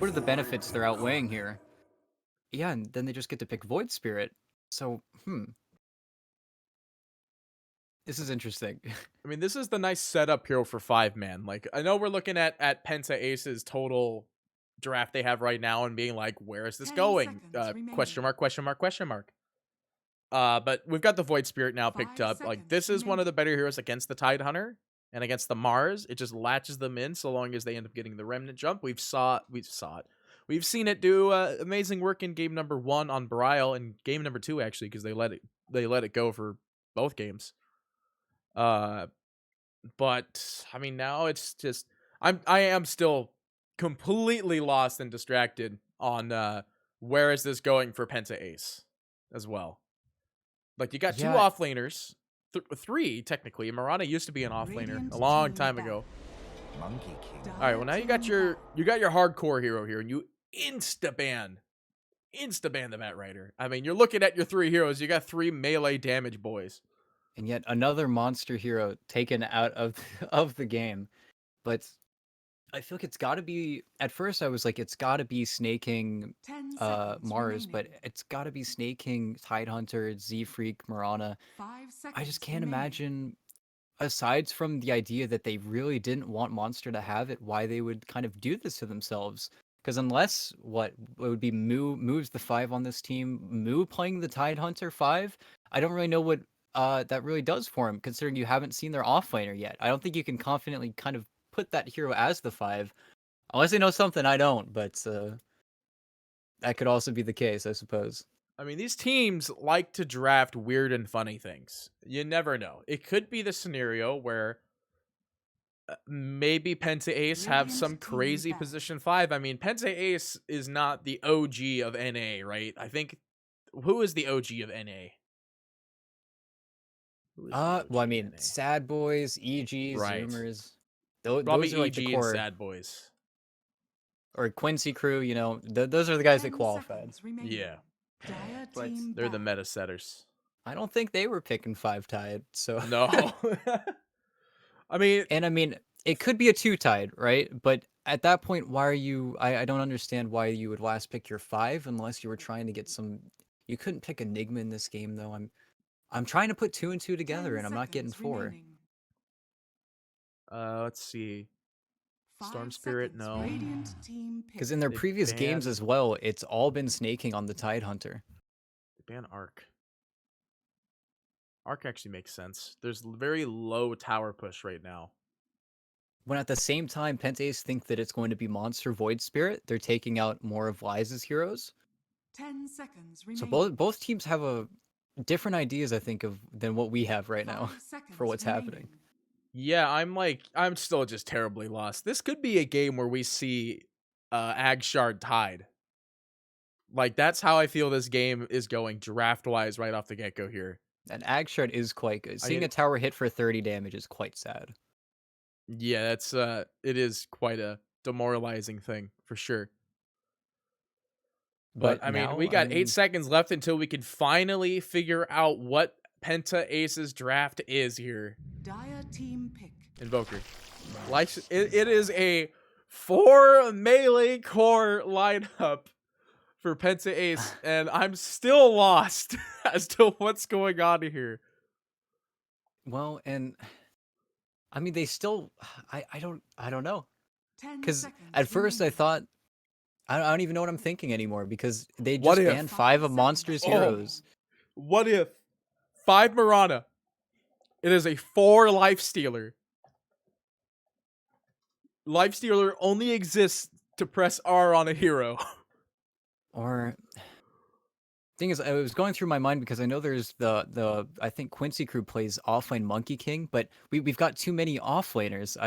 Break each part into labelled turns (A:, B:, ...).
A: what are the benefits they're outweighing here? Yeah, and then they just get to pick Void Spirit. So, this is interesting.
B: I mean, this is the nice setup here for 5Man. Like, I know we're looking at PentAce's total draft they have right now and being like, where is this
C: 10
B: going?
C: seconds
B: Question
C: remaining.
B: mark, question mark, question mark. But we've got the Void Spirit now picked
C: 5
B: up. Like,
C: seconds
B: this is one of the
C: remaining.
B: better heroes against the Tide Hunter and against the Mars. It just latches them in so long as they end up getting the Remnant Jump. We've seen it do amazing work in game number 1 on Brile and game number 2 actually, because they let it go for both games. But I mean, now it's just I am still completely lost and distracted on where is this going for PentAce as well. Like, you got two
A: Yeah,
B: offlaners, three technically. Marana used to be an offlaner
C: Radiant
B: a long
C: team
B: time
C: back.
B: ago.
D: Monkey King.
B: All right, well now you got your hardcore hero here, and you insta ban the Bat Rider. I mean, you're looking at your 3 heroes. You got 3 melee damage boys.
A: and yet another monster hero taken out of of the game. But I feel like it's got to be. At first, I was like, it's got to be snaking
C: 10 seconds
A: Mars, but
C: remaining.
A: it's got to be snaking Tidehunter, Z Freak, Marana.
C: 5
A: I just
C: seconds
A: can't
C: remaining.
A: imagine, aside from the idea that they really didn't want Monster to have it, why they would kind of do this to themselves. Because unless what it would be moves the 5 on this team, Moo playing the Tidehunter 5, I don't really know what that really does for him, considering you haven't seen their offlaner yet. I don't think you can confidently kind of put that hero as the 5, unless they know something I don't, but that could also be the case, I suppose.
B: I mean, these teams like to draft weird and funny things. You never know. It could be the scenario where maybe PentAce have some
C: Radiant team
B: crazy
C: back.
B: position 5. I mean, PentAce is not the OG of NA, right? I think, who is the OG of NA? Who is the
A: Well, I
B: OG of
A: mean,
B: NA?
A: Sadboys, EG,
B: Right.
A: Zoomers, those
B: Probably
A: are like the
B: EG and
A: core,
B: Sadboys.
A: or Quincy Crew. Those are the guys that
C: 10
A: qualified.
C: seconds remaining.
B: Yeah,
C: Dire
A: But
C: team
B: they're the
C: back.
B: meta setters.
A: I don't think they were picking 5 Tide. So,
B: No. I mean,
A: and I mean, it could be a 2 Tide, right? But at that point, why are you? I don't understand why you would last pick your 5 unless you were trying to get some. You couldn't pick Enigma in this game though. I'm trying to put 2 and 2 together,
C: 10
A: and I'm not getting
C: seconds
A: 4.
C: remaining.
B: let's see. Storm
C: 5
B: Spirit,
C: seconds.
B: no.
C: Radiant team
A: Because
C: pick.
A: in their
B: They
A: previous games
B: ban
A: as well, it's all been snaking on the Tide Hunter.
B: Arc. Arc actually makes sense. There's very low tower push right now.
A: When at the same time, PentAce think that it's going to be Monster Void Spirit, they're taking out more of Liza's heroes.
C: 10 seconds
A: So
C: remaining.
A: both teams have a different ideas, I think, of than what we have right
C: 5
A: now for
C: seconds
A: what's happening.
C: remaining.
B: Yeah, I'm still just terribly lost. This could be a game where we see Agshard Tide. Like, that's how I feel this game is going draft wise right off the get go here.
A: And Agshard is quite good.
B: I
A: Seeing
B: mean,
A: a tower hit for 30 damage is quite sad.
B: yeah, that's it is quite a demoralizing thing for sure. But
A: But
B: I mean, we
A: now,
B: got 8 seconds left until we can finally figure out what PentAce's draft is here.
C: Dire team pick.
B: Invoker. It is a 4 melee core lineup for PentAce, and I'm still lost as to what's going on here.
A: well, and I mean, they still, I don't know.
C: 10
A: Because
C: seconds
A: at first I
C: remaining.
A: thought, I don't even know what I'm thinking anymore, because they
B: What
A: just
B: if?
A: banned 5
C: 5
A: of
C: seconds
A: Monster's
B: Oh,
A: heroes.
B: what if 5 Marana? It is a 4 life stealer. Life stealer only exists to press R on a hero.
A: Or thing is, I was going through my mind because I know there's the I think Quincy Crew plays offlane Monkey King, but we've got too many offlaners.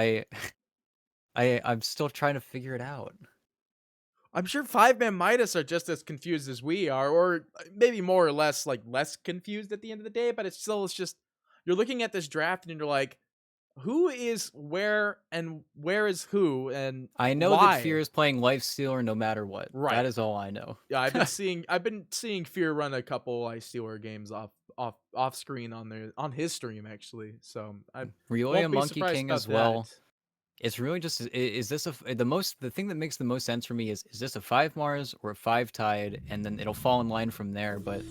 A: I'm still trying to figure it out.
B: I'm sure 5ManMidas are just as confused as we are, or maybe more or less like less confused at the end of the day, but it's just you're looking at this draft and you're like, who is where and where is who and
A: I know that Fear
B: why?
A: is playing Lifestealer no matter what. That
B: Right.
A: is all I know.
B: Yeah, I've been seeing Fear run a couple Ice Stealer games off screen on his stream actually. So I
A: Ryoya
B: won't be
A: Monkey
B: surprised
A: King
B: about
A: as well.
B: that.
A: It's really just is this the thing that makes the most sense for me is this a 5 Mars or a 5 Tide, and then it'll fall in line from there. But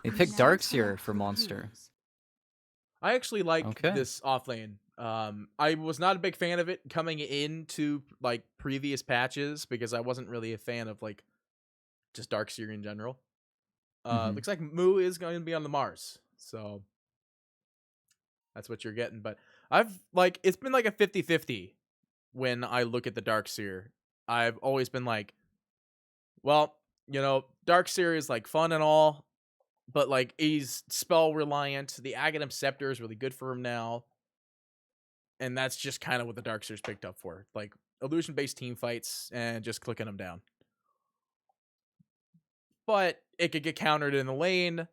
A: they picked
C: Now
A: Darkseer
C: time
A: for
C: for
A: Monster.
C: heroes.
B: I actually like
A: Okay.
B: this off lane. I was not a big fan of it coming into like previous patches because I wasn't really a fan of like just Darkseer in general.
A: Hmm.
B: Looks like Moo is going to be on the Mars, so that's what you're getting. But I've like it's been like a 50-50 when I look at the Darkseer. I've always been like, well, Darkseer is like fun and all, but like he's spell reliant. The Aghanim Scepter is really good for him now. And that's just kind of what the Darkseer's picked up for. Like illusion based team fights and just clicking them down. But it could get countered in the lane.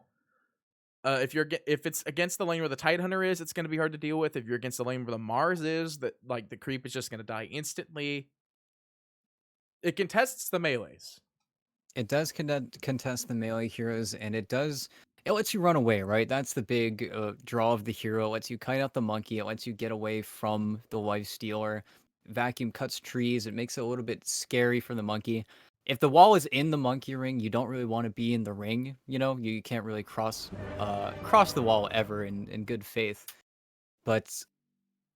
B: If it's against the lane where the Tidehunter is, it's going to be hard to deal with. If you're against the lane where the Mars is, that like the creep is just going to die instantly. It contests the melees.
A: It does contest the melee heroes, and it lets you run away, right? That's the big draw of the hero. It lets you kite out the monkey. It lets you get away from the life stealer. Vacuum cuts trees. It makes it a little bit scary for the monkey. If the wall is in the monkey ring, you don't really want to be in the ring. You can't really cross the wall ever in good faith. But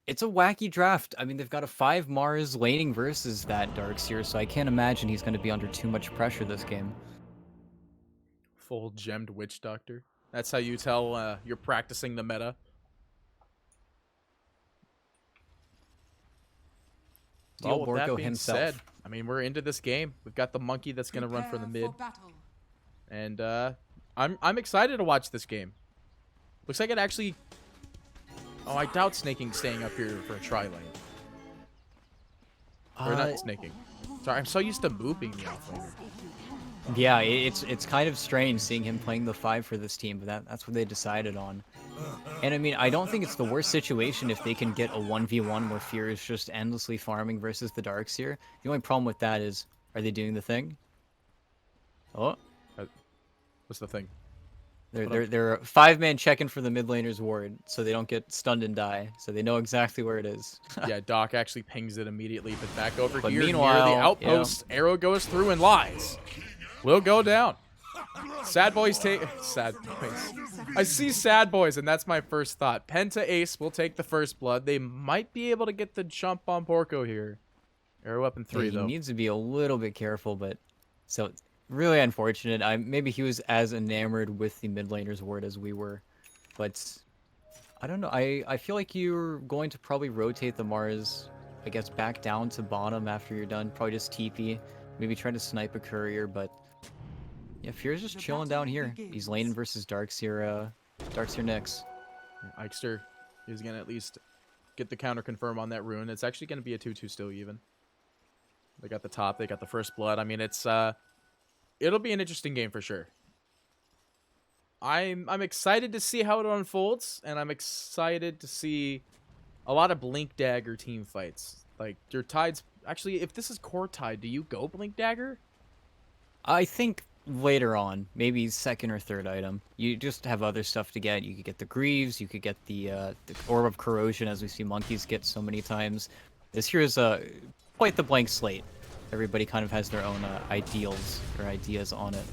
A: it's a wacky draft. I mean, they've got a 5 Mars laning versus that Darkseer, so I can't imagine he's going to be under too much pressure this game.
B: Full gemmed witch doctor. That's how you tell you're practicing the meta.
A: Steel
B: Well, with that
A: Borko
B: being said,
A: himself.
B: I mean we're into this game. We've got the monkey that's going to run for the
C: Prepare
B: mid,
C: battle.
B: and I'm excited to watch this game. Looks like it actually. Oh, I doubt snaking staying up here for a tri lane. Or not snaking. Sorry, I'm so used to Moo being the offlaner.
A: Yeah, it's kind of strange seeing him playing the 5 for this team, but that's what they decided on. And I mean, I don't think it's the worst situation if they can get a 1v1 where Fear is just endlessly farming versus the Darkseer. The only problem with that is, are they doing the thing? Oh,
B: What's the thing?
A: they're a 5-man checking for the mid laner's ward, so they don't get stunned and die. So they know exactly where it is.
B: Yeah, Doc actually pings it immediately, but back over
A: But
B: here near the
A: meanwhile,
B: outpost, arrow goes through and lies. Will go down. Sadboys take Sadboys. I see Sadboys, and that's my first thought. PentAce will take the first blood. They might be able to get the jump on Porco here. Arrow up in 3
A: he
B: though.
A: needs to be a little bit careful, but so really unfortunate. Maybe he was as enamored with the mid laner's ward as we were, but I don't know. I feel like you're going to probably rotate the Mars, I guess, back down to bottom after you're done. Probably just TP, maybe try to snipe a courier, but yeah, Fear's just
C: The
A: chilling
C: battle
A: down here.
C: begins.
A: He's laning versus Darkseer, Darkseer Nyx.
B: Ikester is gonna at least get the counter confirm on that rune. It's actually gonna be a 2-2 still even. They got the top, they got the first blood. I mean, it'll be an interesting game for sure. I'm excited to see how it unfolds, and I'm excited to see a lot of Blink Dagger team fights. Like your Tides actually, if this is core Tide, do you go Blink Dagger?
A: I think later on, maybe second or third item. You just have other stuff to get. You could get the Greaves, you could get the Orb of Corrosion, as we see monkeys get so many times. This here is quite the blank slate. Everybody kind of has their own ideals or ideas on it.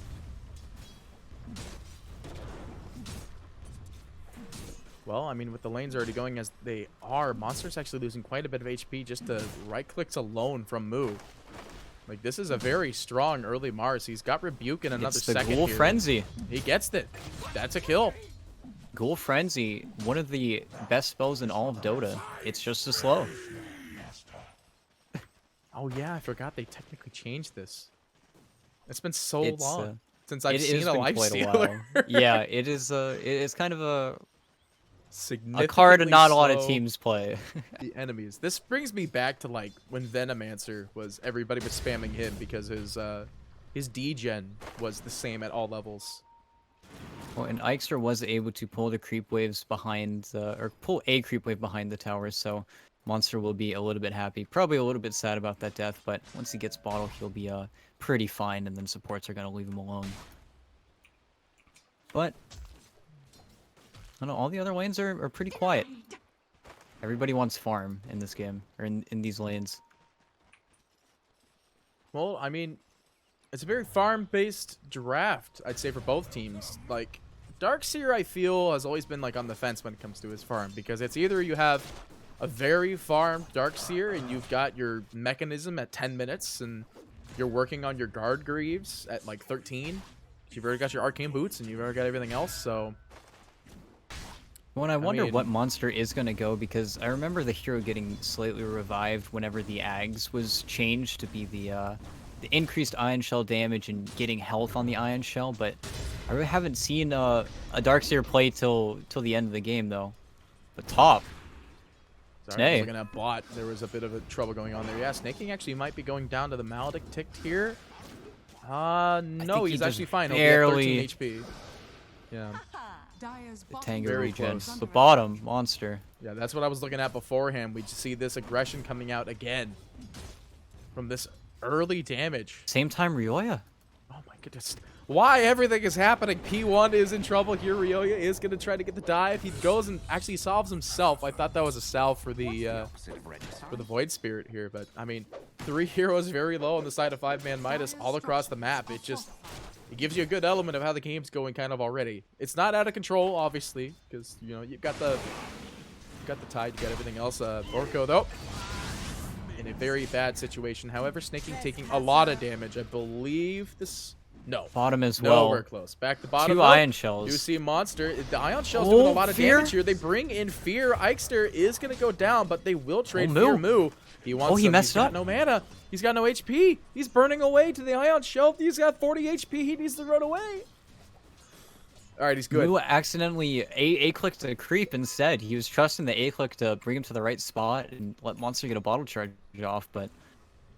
B: Well, I mean, with the lanes already going as they are, Monster's actually losing quite a bit of HP just to right clicks alone from Moo. Like, this is a very strong early Mars. He's got Rebuke in another
A: It's the
B: second
A: Ghoul
B: here.
A: Frenzy.
B: He gets it. That's a kill.
A: Ghoul Frenzy, one of the best spells in all of Dota. It's just as slow.
B: Oh, yeah, I forgot they technically changed this. It's been so
A: It's,
B: long since I've
A: it
B: seen
A: has
B: a
A: been
B: life
A: quite a
B: stealer.
A: while. Yeah, it is. It's kind of a
B: Significantly
A: card not a lot of
B: slow
A: teams play.
B: the enemies. This brings me back to like when Venomancer was everybody was spamming him because his degen was the same at all levels.
A: Well, and Ikester was able to pull the creep waves behind, or pull a creep wave behind the tower, so Monster will be a little bit happy. Probably a little bit sad about that death, but once he gets bottle, he'll be pretty fine, and then supports are going to leave him alone. But, I don't know, all the other lanes are pretty quiet. Everybody wants farm in this game, or in these lanes.
B: Well, I mean, it's a very farm-based draft, I'd say, for both teams. Like, Darkseer, I feel, has always been, like, on the fence when it comes to his farm. Because it's either you have a very farmed Darkseer and you've got your mechanism at 10 minutes and you're working on your guard greaves at, like, 13. You've already got your arcane boots and you've already got everything else, so...
A: Well, I wonder
B: mean-
A: what monster is going to go, because I remember the hero getting slightly revived whenever the Ags was changed to be the increased Ion Shell damage and getting health on the Ion Shell, but I really haven't seen a Darkseer play till the end of the game, though. But top.
B: Sorry, I was
A: Snake.
B: looking at bot. There was a bit of a trouble going on there. Yeah, Snaking actually might be going down to the Maledict ticked here. No,
A: think he
B: he's
A: just
B: actually fine. He'll be at 13
A: barely-
B: HP. Yeah.
C: Dire's
A: The
C: bottom
A: Tango
B: Very
A: regen.
C: tower is
B: close.
C: under
A: The bottom monster.
B: Yeah, that's what I was looking at beforehand. We just see this aggression coming out again from this early damage.
A: Same time, Ryoya.
B: Oh my goodness. Why everything is happening? P1 is in trouble here. Ryoya is going to try to get the dive. He goes and actually solves himself. I thought that was a salve for the Void Spirit here. But, I mean, 3 heroes very low on the side of 5ManMidas all across the map. It gives you a good element of how the game's going kind of already. It's not out of control, obviously, because, you know, you've got the tide, you got everything else. Orko, though, in a very bad situation. However, Snaking taking a lot of damage. I believe this... No.
A: Bottom as well.
B: Nowhere close. Back to bottom.
A: 2
B: though.
A: Ion Shells.
B: You see Monster. The Ion Shell's doing a lot of
A: Fear?
B: damage here. They bring in Fear. Eichster is going to go down, but they will trade
A: Moo.
B: Fear Moo. He wants
A: he messed
B: he's got
A: up.
B: no mana. He's got no HP. He's burning away to the Ion Shell. He's got 40 HP. He needs to run away. All right, he's good.
A: Moo accidentally A-clicked a creep instead. He was trusting the A-click to bring him to the right spot and let Monster get a bottle charge off, but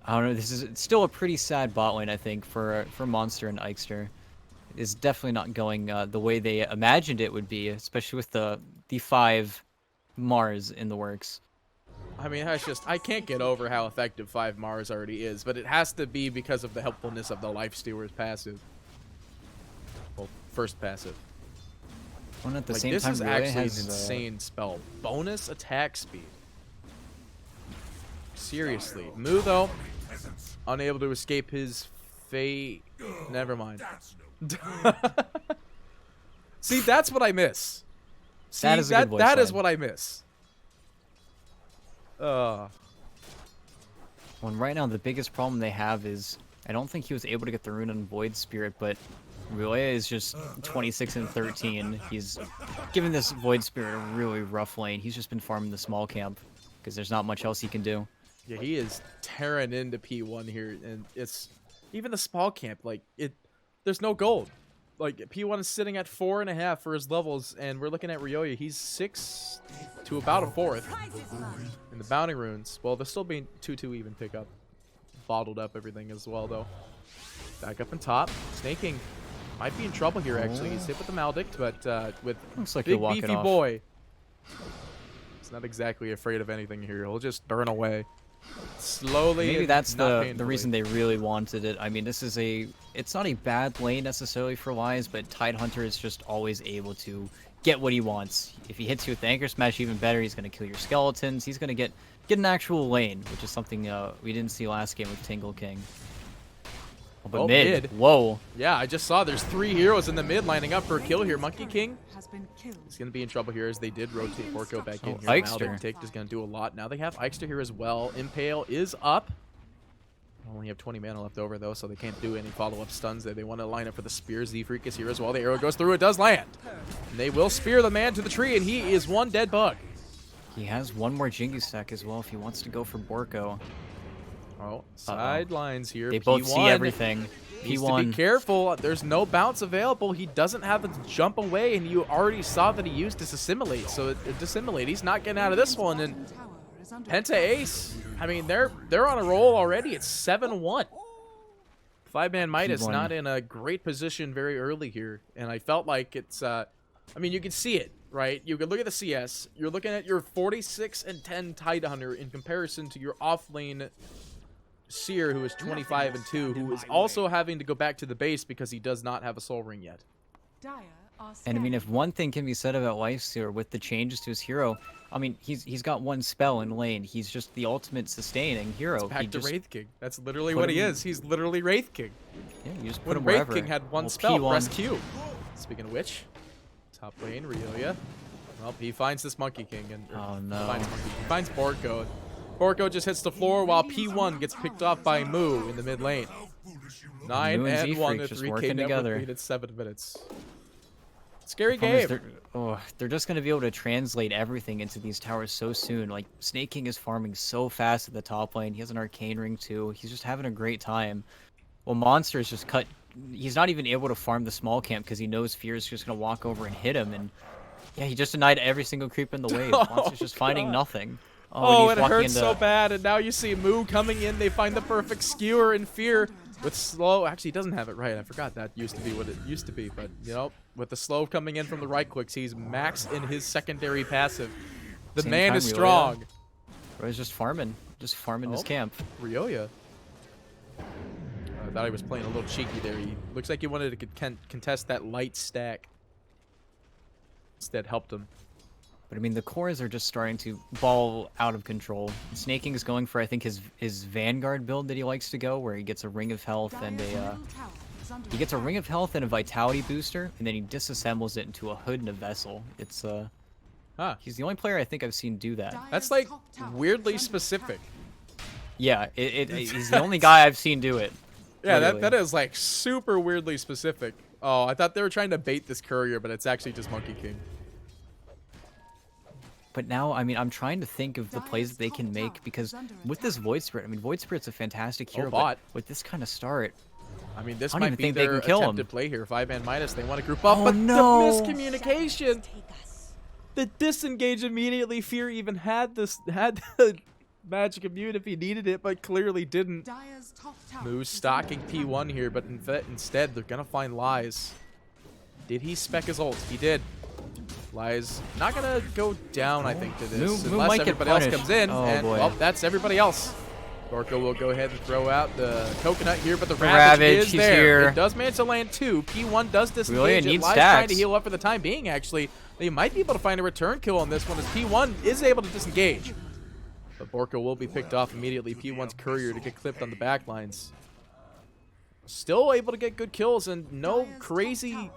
A: I don't know. It's still a pretty sad bot lane, I think, for Monster and Eichster. It's definitely not going the way they imagined it would be, especially with the 5 Mars in the works.
B: I mean, I can't get over how effective 5 Mars already is, but it has to be because of the helpfulness of the Lifestealer's passive. Well, first passive.
A: One at the
B: Like,
A: same
B: this
A: time,
B: is
A: Ryoya
B: actually
A: has,
B: an insane spell. Bonus attack speed. Seriously. Moo, though, unable to escape his fate. Never mind. See, that's what I miss. See,
A: That is a good voice
B: that is
A: line.
B: what I miss.
A: When right now the biggest problem they have is I don't think he was able to get the rune on Void Spirit, but Ryoya is just 26 and 13. He's given this Void Spirit a really rough lane. He's just been farming the small camp because there's not much else he can do.
B: Yeah, he is tearing into P1 here, and it's even the small camp. Like there's no gold. Like P1 is sitting at 4.5 for his levels, and we're looking at Ryoya. He's 6 to about a 4th in the bounty runes. Well, they're still being 2-2 even pick up, bottled up everything as well though. Back up in top, Snaking might be in trouble here actually. He's hit with the Maledict, but with
A: Looks like
B: big
A: he'll walk it
B: beefy
A: off.
B: boy, he's not exactly afraid of anything here. He'll just burn away. Slowly.
A: Maybe
B: and
A: that's
B: not
A: the
B: painfully.
A: reason they really wanted it. I mean, it's not a bad lane necessarily for Lies, but Tidehunter is just always able to get what he wants. If he hits you with the Anchor Smash, even better. He's going to kill your skeletons. He's going to get an actual lane, which is something we didn't see last game with Tingle King. Oh, but
B: Oh,
A: mid.
B: mid.
A: Whoa.
B: Yeah, I just saw there's 3 heroes in the mid lining up for a kill here. Monkey King
C: has been killed.
B: is going to be in trouble here as they did rotate Orko back in
A: Oh,
B: here.
A: Eichster.
B: Maledict Tick is going to do a lot. Now they have Eichster here as well. Impale is up. Only have 20 mana left over though, so they can't do any follow-up stuns there. They want to line up for the spear. Z-Freak is here as well. The arrow goes through. It does land. And they will spear the man to the tree, and he is one dead bug.
A: He has one more Jingu stack as well if he wants to go for Borko.
B: Oh, sidelines here.
A: They both see
B: P1
A: everything.
B: Needs to be
A: P1.
B: careful. There's no bounce available. He doesn't have the jump away, and you already saw that he used Disassimilate. So Disassimilate, he's not getting out of this one. And
C: Tower is under
B: PentAce, I mean, they're on a roll already. It's 7-1. 5ManMidas
A: P1.
B: not in a great position very early here, and I felt like it's. I mean, you can see it, right? You can look at the CS. You're looking at your 46 and 10 Tidehunter in comparison to your offlane Seer, who is 25 and 2, who is also having to go back to the base because he does not have a soul ring yet.
C: Dire
A: And I mean, if one thing can be said about Lifestealer with the changes to his hero, I mean, he's got one spell in lane. He's just the ultimate sustaining hero.
B: Back
A: He
B: to
A: just
B: Wraith King. That's literally
A: put
B: what he
A: him-
B: is. He's literally Wraith King.
A: Yeah, you just put
B: When
A: him
B: Wraith
A: wherever.
B: King had one
A: Well,
B: spell,
A: P1
B: press Q. Speaking of which, top lane, Riolia. Well, he finds this Monkey King and
A: Oh, no.
B: finds Borko. Borko just hits the floor while P1 gets picked off by Moo in the mid lane. 9
A: Moo and
B: and 1
A: Zfreak
B: to
A: just
B: 3K
A: working
B: network
A: together.
B: lead at 7 minutes. Scary
A: Problem is
B: game.
A: they're just gonna be able to translate everything into these towers so soon. Like Snake King is farming so fast at the top lane. He has an arcane ring too. He's just having a great time. Well, Monster is just cut. He's not even able to farm the small camp because he knows Fear is just gonna walk over and hit him. And yeah, he just denied every single creep in the wave. Monster's just finding
B: God.
A: nothing.
B: Oh,
A: and
B: it
A: he's walking
B: hurts
A: into...
B: so bad. And now you see Moo coming in. They find the perfect skewer in Fear with slow. Actually, he doesn't have it right. I forgot that used to be what it used to be. But, you know, with the slow coming in from the right clicks, he's max in his secondary passive. The
A: Same
B: man
A: time,
B: is
A: Riolia.
B: strong.
A: He's just farming his camp.
B: Riolia. I thought he was playing a little cheeky there. He looks like he wanted to contest that light stack. Instead, helped him.
A: But I mean, the cores are just starting to ball out of control. Snake King is going for, I think, his Vanguard build that he likes to go, where he gets a Ring of Health and a Ring of Health and a Vitality booster, and then he disassembles it into a hood and a vessel. It's he's the only player I think I've seen do that.
B: That's like weirdly specific.
A: Yeah, he's the only guy I've seen do it.
B: Yeah,
A: literally.
B: that is like super weirdly specific. Oh, I thought they were trying to bait this courier, but it's actually just Monkey King.
A: But now, I mean, I'm trying to think of the plays that they can make, because with this Void Spirit, I mean, Void Spirit's a fantastic hero,
B: bot.
A: but with this kind of start,
B: I mean, this
A: I don't
B: might
A: even
B: be
A: think they
B: their
A: can kill
B: attempted
A: him.
B: play here. 5ManMidas, they want to group up,
A: Oh,
B: but
A: no.
B: the miscommunication. The disengage immediately. Fear even had the magic immune if he needed it, but clearly didn't. Moo's stalking P1 here, but instead they're gonna find Lies. Did he spec his ult? He did. Lies not gonna go down, I think, to this
A: Moo
B: unless
A: might get
B: everybody else
A: punished.
B: comes in.
A: Oh,
B: And
A: boy.
B: well, that's everybody else. Borko will go ahead and throw out the coconut here, but the
A: Ravage,
B: Ravage is
A: he's
B: there.
A: here.
B: It does manage to land 2. P1 does disengage
A: Really? It
B: it.
A: needs
B: Lies trying to
A: stacks.
B: heal up for the time being, actually. They might be able to find a return kill on this one as P1 is able to disengage. But Borko will be picked off immediately. P1's courier to get clipped on the back lines. Still able to get good kills and no crazy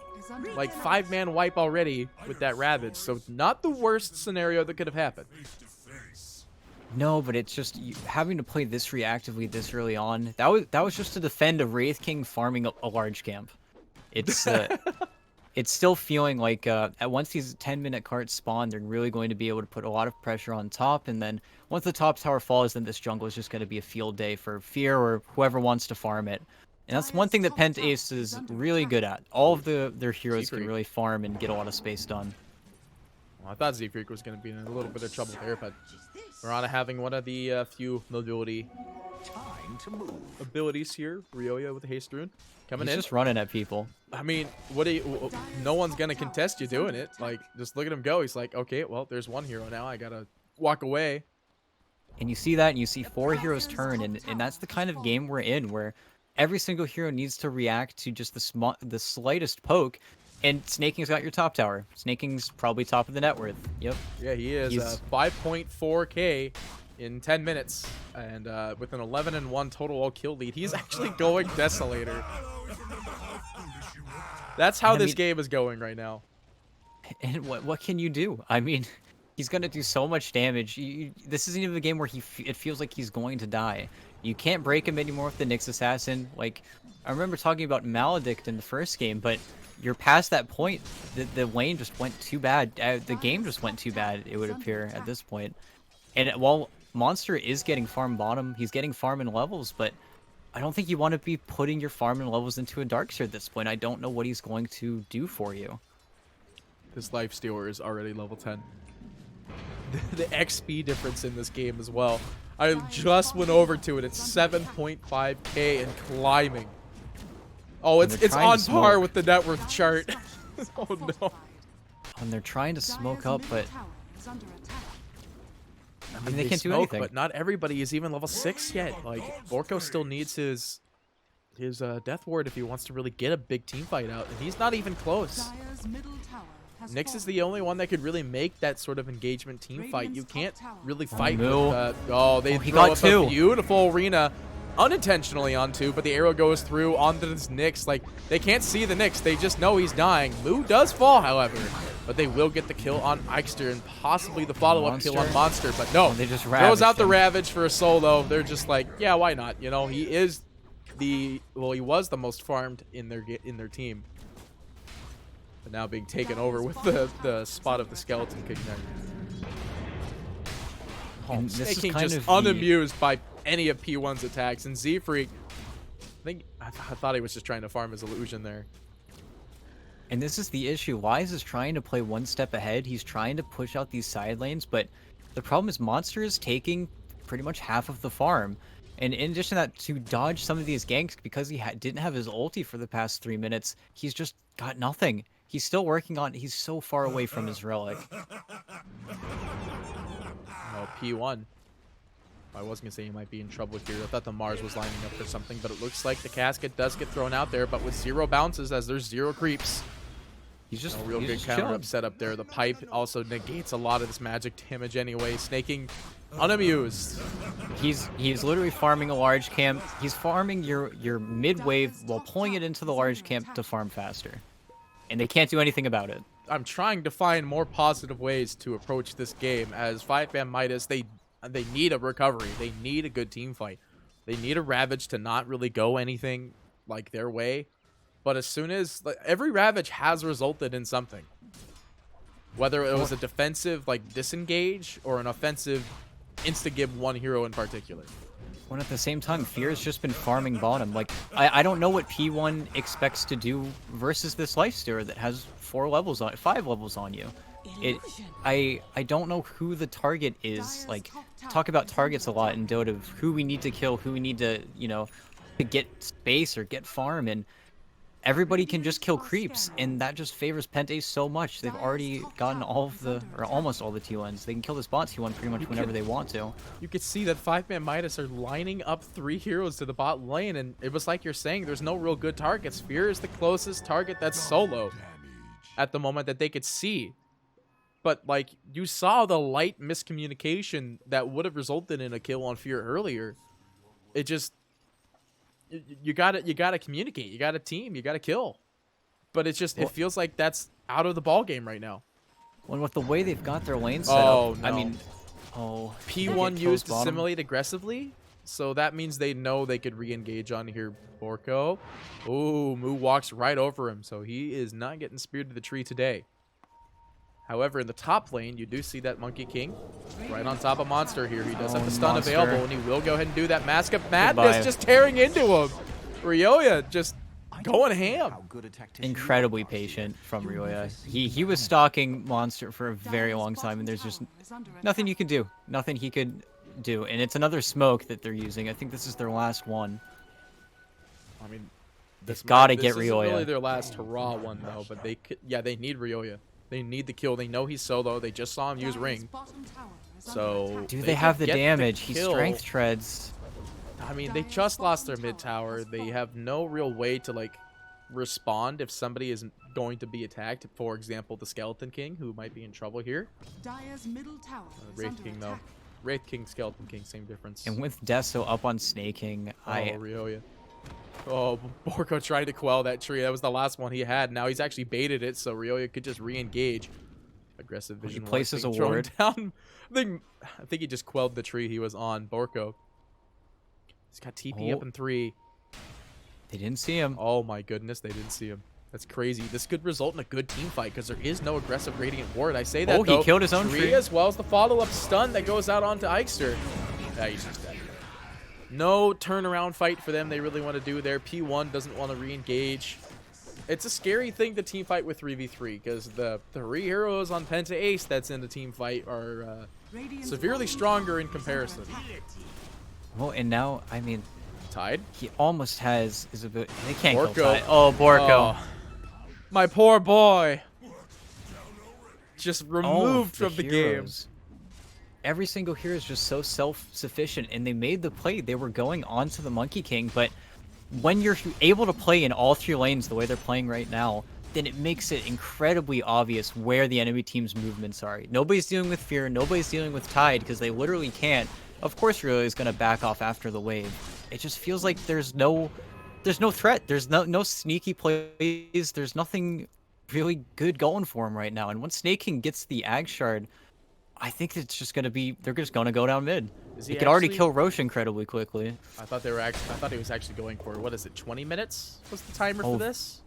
B: like 5-man wipe already with that Ravage. So not the worst scenario that could have happened.
A: No, but it's just having to play this reactively this early on. That was just to defend a Wraith King farming a large camp. It's it's still feeling like once these 10-minute carts spawn, they're really going to be able to put a lot of pressure on top, and then once the top tower falls, then this jungle is just going to be a field day for Fear or whoever wants to farm it. And that's one thing that PentAce is really good at. All of their heroes can really farm and get a lot of space done.
B: Well, I thought Zfreak was going to be in a little bit of trouble there, but Mirana having one of the few mobility abilities here. Riolia with the haste rune coming
A: He's
B: in.
A: just running at people.
B: I mean, what do you? No one's gonna contest you doing it. Like, just look at him go. He's like, okay, well, there's one hero now. I gotta walk away.
A: And you see that, and you see 4 heroes turn, and that's the kind of game we're in, where every single hero needs to react to just the slightest poke. And Snake King's got your top tower. Snake King's probably top of the net worth. Yep.
B: Yeah, he is.
A: He's
B: 5.4k in 10 minutes, and with an 11-1 total all kill lead, he's actually going Desolator. That's how this game is going right now.
A: And what can you do? I mean, he's gonna do so much damage. This isn't even a game where it feels like he's going to die. You can't break him anymore with the Nyx Assassin. Like, I remember talking about Maledict in the first game, but you're past that point. The lane just went too bad. The game just went too bad, it would appear, at this point. And while Monster is getting farm bottom, he's getting farm in levels, but I don't think you want to be putting your farm and levels into a Darkseer at this point. I don't know what he's going to do for you.
B: This Lifestealer is already level 10. The XP difference in this game as well. I just went over to it. It's 7.5k and climbing. Oh, it's on par with the net worth chart. Oh no.
A: And they're trying to smoke up, but
B: I mean,
A: they can't do
B: smoke,
A: anything.
B: but not everybody is even level 6 yet. Like, Borko still needs his his Death Ward if he wants to really get a big team fight out, and he's not even close.
C: Dire's middle tower has
B: Nyx is
C: fallen.
B: the only one that could really make that sort of engagement team fight. You
C: Radiant's
B: can't
C: top tower
B: really
C: is
B: fight
A: under
B: with
A: attack.
B: they
A: he
B: throw
A: got
B: up
A: two.
B: a beautiful arena unintentionally onto, but the arrow goes through onto this Nyx. Like, they can't see the Nyx, they just know he's dying. Moo does fall, however, but they will get the kill on Eichster and possibly the follow-up kill on Monster, but no.
A: They just
B: Throws out
A: ravaged
B: the
A: him.
B: Ravage for a solo. They're just like, yeah, why not? You know, he is he was the most farmed in their team. But now being taken over with the spot of the Skeleton King there.
A: And this is
B: Snaking
A: kind
B: just
A: of the-
B: unamused by any of P1's attacks. And Z-Freak, I thought he was just trying to farm his illusion there.
A: And this is the issue. Wise is trying to play one step ahead. He's trying to push out these side lanes, but the problem is Monster is taking pretty much half of the farm. And in addition to that, to dodge some of these ganks, because he didn't have his ulti for the past 3 minutes, he's just got nothing. He's still working on... He's so far away from his relic.
B: Oh, P1. I was going to say he might be in trouble here. I thought the Mars was lining up for something, but it looks like the casket does get thrown out there, but with 0 bounces as there's 0 creeps.
A: He's just
B: No real
A: he's
B: good
A: just
B: counter
A: chilling.
B: up set up there. The pipe also negates a lot of this magic damage anyway. Snaking unamused.
A: He's literally farming a large camp. He's farming your mid wave while pulling it into the large camp to farm faster. And they can't do anything about it.
B: I'm trying to find more positive ways to approach this game as 5ManMidas, they need a recovery. They need a good team fight. They need a Ravage to not really go anything like their way. But as soon as every Ravage has resulted in something, whether it was a defensive like disengage or an offensive insta-give one hero in particular.
A: When at the same time, Fear's just been farming bottom. Like, I don't know what P1 expects to do versus this Lifestealer that has 5 levels on you. I don't know who the target is. Like, talk about targets a lot in Dota, of who we need to kill, who we need to, you know, to get space or get farm, and everybody can just kill creeps, and that just favors PentAce so much. They've already gotten all of the, or almost all the T1s. They can kill this bot T1 pretty much whenever they want to.
B: You could see that 5ManMidas are lining up 3 heroes to the bot lane, and it was like you're saying, there's no real good targets. Fear is the closest target that's solo at the moment that they could see. But, like, you saw the light miscommunication that would have resulted in a kill on Fear earlier. It just... You gotta communicate. You gotta team. You gotta kill. But it's just, it feels like that's out of the ball game right now.
A: When with the way they've got their lane set
B: Oh,
A: up,
B: no.
A: I mean,
B: P1 used to
A: bottom.
B: simulate aggressively, so that means they know they could re-engage on here. Borko. Ooh, Moo walks right over him, so he is not getting speared to the tree today. However, in the top lane, you do see that Monkey King right on top of Monster here. He does have the stun
A: Monster.
B: available, and he will go ahead and do that. Mask of Madness
A: Goodbye.
B: just tearing into him. Ryoya just going ham.
A: incredibly patient from Ryoya. He was stalking Monster for a very long time, and there's just nothing you can do. Nothing he could do. And it's another smoke that they're using. I think this is their last one.
B: I mean,
A: They've got to
B: this
A: get
B: isn't
A: Ryoya.
B: really their last hurrah one, though, but they need Ryoya. They need the kill. They know he's solo. They just saw him use Ring. So
A: Do
B: they
A: they have
B: could
A: the
B: get
A: damage? He
B: kill.
A: strength treads.
B: I mean, they just lost their mid tower. They have no real way to, like, respond if somebody is going to be attacked. For example, the Skeleton King, who might be in trouble here.
C: Dire's middle tower is
B: Wraith
C: under
B: King, though.
C: attack.
B: Wraith King, Skeleton King, same difference.
A: And with Deso up on Snaking,
B: Oh, Ryoya. Oh, Borko tried to quell that tree. That was the last one he had. Now he's actually baited it, so Ryoya could just re-engage. Aggressive vision.
A: He places a
B: thrown
A: ward.
B: Down. I think he just quelled the tree he was on. Borko. He's got TP up in 3.
A: They didn't see him.
B: Oh my goodness, they didn't see him. That's crazy. This could result in a good team fight because there is no aggressive Radiant Ward. I say that,
A: Oh, he
B: though.
A: killed his own tree.
B: as well as the follow-up stun that goes out onto Eichster. Yeah, he's just dead. No turnaround fight for them they really want to do there. P1 doesn't want to re-engage. It's a scary thing to team fight with 3v3 because the 3 heroes on PentAce that's in the team fight are severely stronger in comparison.
A: Well, and now, I mean,
B: Tied?
A: he almost has his ability. They can't
B: Borko.
A: kill Ty. Oh, Borko.
B: Oh, my poor boy. Just
A: All of
B: removed from the game.
A: heroes. Every single hero is just so self-sufficient, and they made the play. They were going onto the Monkey King, but when you're able to play in all 3 lanes the way they're playing right now, then it makes it incredibly obvious where the enemy team's movements are. Nobody's dealing with Fear, nobody's dealing with Tide, because they literally can't. Of course Relay is going to back off after the wave. It just feels like there's no threat. There's no sneaky plays. There's nothing really good going for him right now. And once Snaking gets the Ag Shard, I think it's just going to be, they're just going to go down mid. He could already kill Roche incredibly quickly.
B: I thought he was actually going for, what is it, 20 minutes was the timer for this?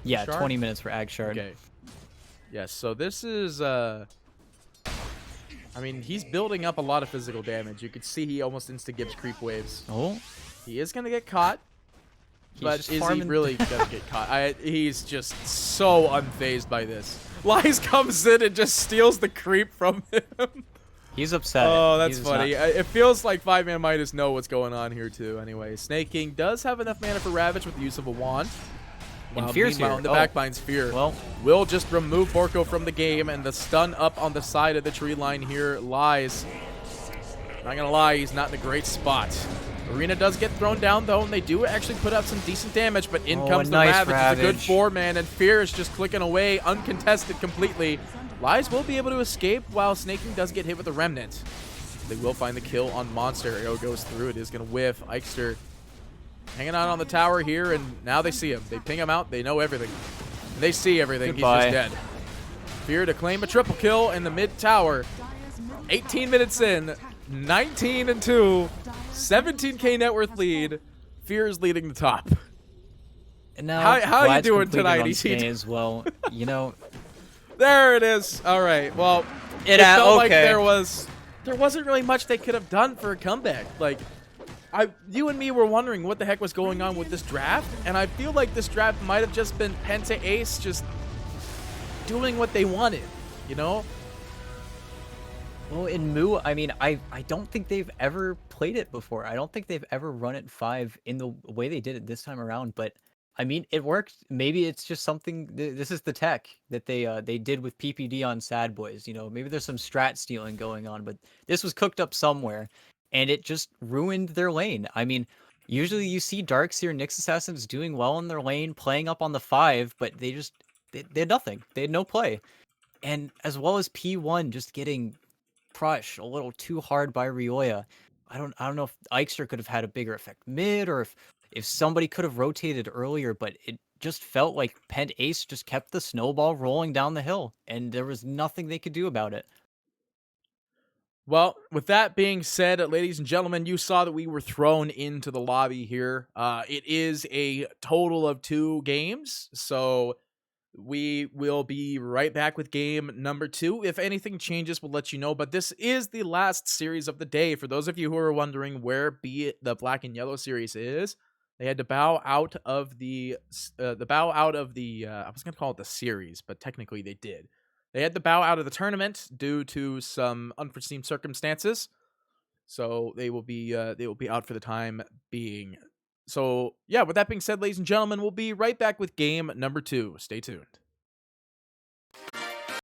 A: Yeah,
B: Shard?
A: 20 minutes for Ag Shard.
B: Okay. Yes, so this is, I mean, he's building up a lot of physical damage. You could see he almost insta-gives creep waves.
A: Oh.
B: He is going to get caught. But is he really going to get caught? He's just so unfazed by this. Lies comes in and just steals the creep from him.
A: He's upset.
B: Oh, that's funny. It feels like 5ManMidas know what's going on here, too. Anyway, Snaking does have enough mana for Ravage with the use of a wand.
A: And Fear's here.
B: In the backbine's Fear will just remove Borko from the game, and the stun up on the side of the tree line here lies. Not gonna lie, he's not in a great spot. Arena does get thrown down, though, and they do actually put up some decent damage, but in comes the Ravage. It's a good 4-man, and Fear is just clicking away, uncontested completely. Lies will be able to escape, while Snaking does get hit with a Remnant. They will find the kill on Monster. Arrow goes through. It is going to whiff. Eichster hanging out on the tower here, and now they see him. They ping him out. They know everything. They see everything.
A: Goodbye.
B: He's just dead. Fear to claim a triple kill in the mid tower. 18 minutes in, 19-2, 17k net worth lead. Fear is leading the top.
A: And now,
B: how are you doing tonight, ET?
A: As well, you know.
B: There it is. All right. Well, it felt like there wasn't really much they could have done for a comeback. Like, you and me were wondering what the heck was going on with this draft, and I feel like this draft might have just been PentAce just doing what they wanted, you know?
A: Well, in Moo, I mean, I don't think they've ever played it before. I don't think they've ever run it 5 in the way they did it this time around, but I mean, it worked. Maybe it's just something. This is the tech that they did with PPD on Sadboys. You know, maybe there's some strat stealing going on, but this was cooked up somewhere, and it just ruined their lane. I mean, usually you see Darkseer and Nyx Assassins doing well in their lane, playing up on the 5, but they had nothing. They had no play, and as well as P1 just getting crushed a little too hard by Rioya. I don't know if Eichster could have had a bigger effect mid, or if somebody could have rotated earlier, but it just felt like PentAce just kept the snowball rolling down the hill, and there was nothing they could do about it.
B: Well, with that being said, ladies and gentlemen, you saw that we were thrown into the lobby here. It is a total of 2 games, so we will be right back with game number 2. If anything changes, we'll let you know, but this is the last series of the day. For those of you who are wondering where the Black and Yellow series is, they had to bow out of I was going to call it the series, but technically they did. They had to bow out of the tournament due to some unforeseen circumstances. So they will be out for the time being. So, yeah, with that being said, ladies and gentlemen, we'll be right back with game number 2. Stay tuned.